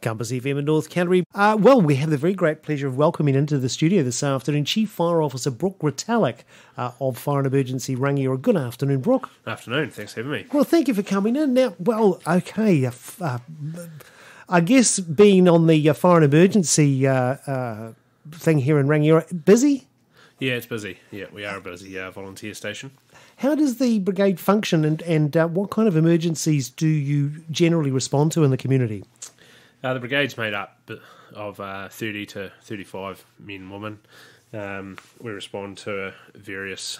Campus FM in North Canterbury. Well, we have the very great pleasure of welcoming into the studio this afternoon Chief Fire Officer Brook Retallick of Fire and Emergency Rangiora. Good afternoon, Brook. Afternoon, thanks for having me. Well, thank you for coming in. Now, well, okay, I guess being on the Fire and Emergency thing here in Rangiora, busy? Yeah, it's busy. Yeah, we are a busy volunteer station. How does the brigade function and what kind of emergencies do you generally respond to in the community? The brigade's made up of 30 to 35 men and women. We respond to various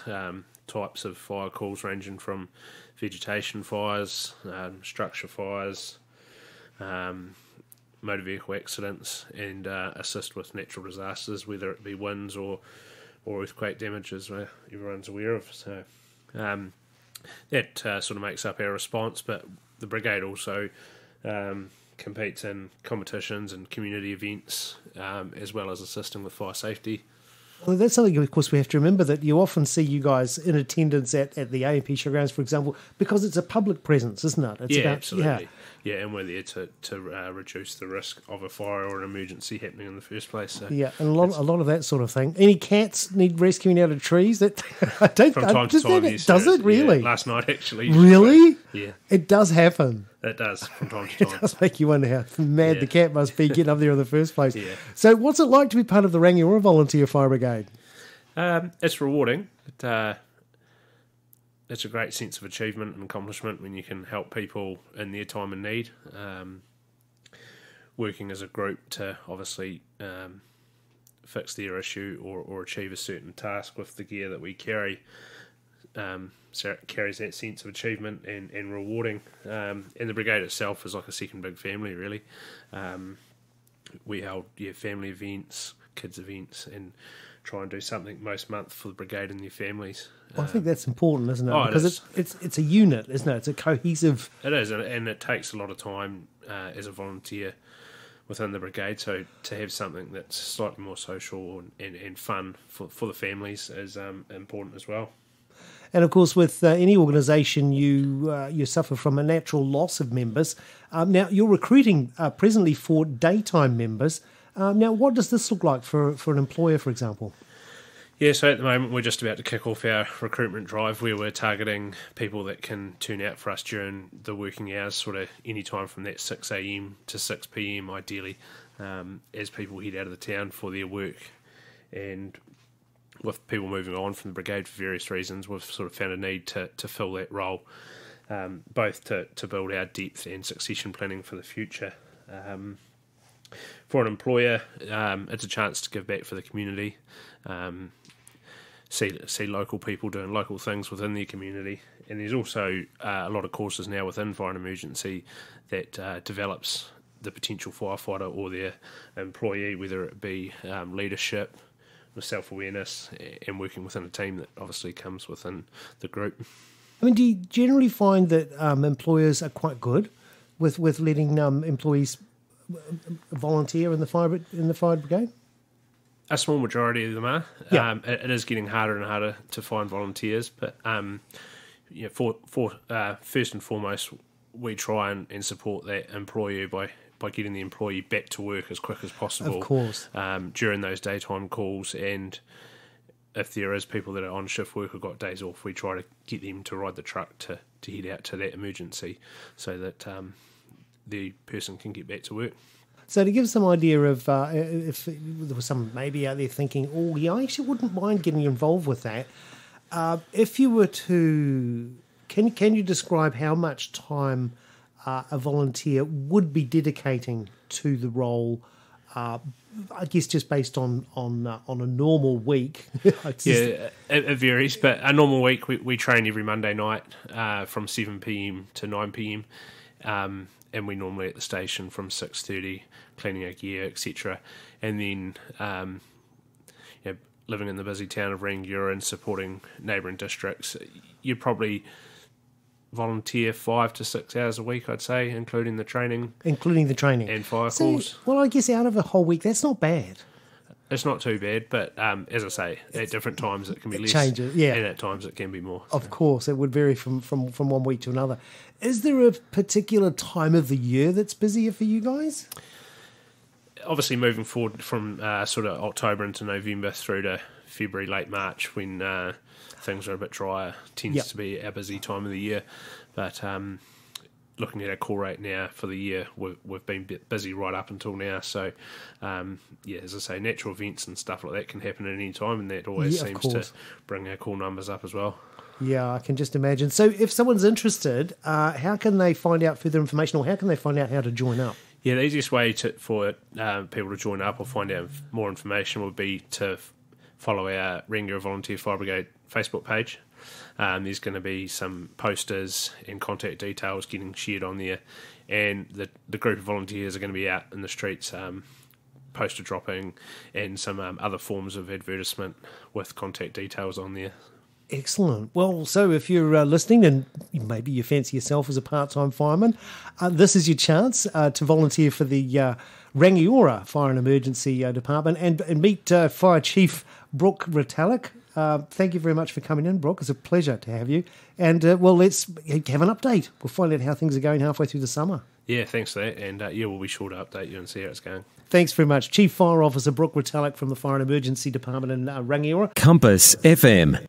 types of fire calls ranging from vegetation fires, structure fires, motor vehicle accidents, and assist with natural disasters, whether it be winds or earthquake damages, where everyone's aware of. So that sort of makes up our response, but the brigade also competes in competitions and community events, as well as assisting with fire safety. Well, that's something, of course, we have to remember, that you often see you guys in attendance at the AMP showgrounds, for example, because it's a public presence, isn't it? It's absolutely. Yeah, and we're there to reduce the risk of a fire or an emergency happening in the first place. So yeah, and a lot of that sort of thing. Any cats need rescuing out of trees? That I don't. From time to time, yes. Does it really? Yeah, last night, actually. Really? Yeah. It does happen. It does, from time to time. It does make you wonder how mad the cat must be getting up there in the first place. Yeah. So what's it like to be part of the Rangiora Volunteer Fire Brigade? It's rewarding. It's a great sense of achievement and accomplishment when you can help people in their time of need. Working as a group to obviously fix their issue or achieve a certain task with the gear that we carry. So it carries that sense of achievement and rewarding. And the brigade itself is like a second big family, really. We held family events, kids events, and try and do something most month for the brigade and their families. Well, I think that's important, isn't it? Oh, because it's a unit, isn't it? It's a cohesive... It is, and it takes a lot of time as a volunteer within the brigade, so to have something that's slightly more social and fun for the families is important as well. And of course, with any organisation, you suffer from a natural loss of members. Now, you're recruiting presently for daytime members. Now, what does this look like for an employer, for example? Yeah, so at the moment we're just about to kick off our recruitment drive where we're targeting people that can turn out for us during the working hours, sort of any time from that 6 a.m. to 6 p.m. ideally, as people head out of the town for their work. And with people moving on from the brigade for various reasons, we've sort of found a need to fill that role, both to build our depth and succession planning for the future. For an employer, it's a chance to give back for the community, see local people doing local things within their community, and there's also a lot of courses now within Fire and Emergency that develops the potential firefighter or their employee, whether it be leadership, with self-awareness, and working within a team that obviously comes within the group. I mean, do you generally find that employers are quite good with letting employees volunteer in the fire brigade? A small majority of them are. Yeah. It is getting harder and harder to find volunteers, but for first and foremost, we try and support that employee by getting the employee back to work as quick as possible. Of course. During those daytime calls, and if there is people that are on shift work or got days off, we try to get them to ride the truck to head out to that emergency so that the person can get back to work. So to give some idea of if there was someone maybe out there thinking, oh, yeah, I actually wouldn't mind getting involved with that. If you were to... Can you describe how much time a volunteer would be dedicating to the role, I guess just based on a normal week? It varies, but a normal week we train every Monday night from 7 p.m. to 9 p.m. And we normally at the station from 6:30, cleaning our gear, etc. And then living in the busy town of Rangiora and supporting neighbouring districts, you probably volunteer 5 to 6 hours a week, I'd say, including the training. And fire calls. Well, I guess out of a whole week, that's not bad. It's not too bad, but as I say, at different times it can be less. Changes, yeah. And at times it can be more. Of course, it would vary from one week to another. Is there a particular time of the year that's busier for you guys? obviously moving forward from sort of October into November through to February, late March, when things are a bit drier, tends to be our busy time of the year. But looking at our call rate now for the year, we've been busy right up until now. So, as I say, natural events and stuff like that can happen at any time, and that always seems to bring our call numbers up as well. Yeah, I can just imagine. So if someone's interested, how can they find out further information, or how can they find out how to join up? Yeah, the easiest way for people to join up or find out more information would be to follow our Rangiora Volunteer Fire Brigade Facebook page. There's going to be some posters and contact details getting shared on there, and the group of volunteers are going to be out in the streets poster dropping and some other forms of advertisement with contact details on there. Excellent. Well, so if you're listening and maybe you fancy yourself as a part-time fireman, this is your chance to volunteer for the Rangiora Fire and Emergency Department and meet Fire Chief Brook Retallick. Thank you very much for coming in, Brook. It's a pleasure to have you. And, let's have an update. We'll find out how things are going halfway through the summer. Yeah, thanks for that. And, we'll be sure to update you and see how it's going. Thanks very much. Chief Fire Officer Brook Retallick from the Fire and Emergency Department in Rangiora. Compass FM.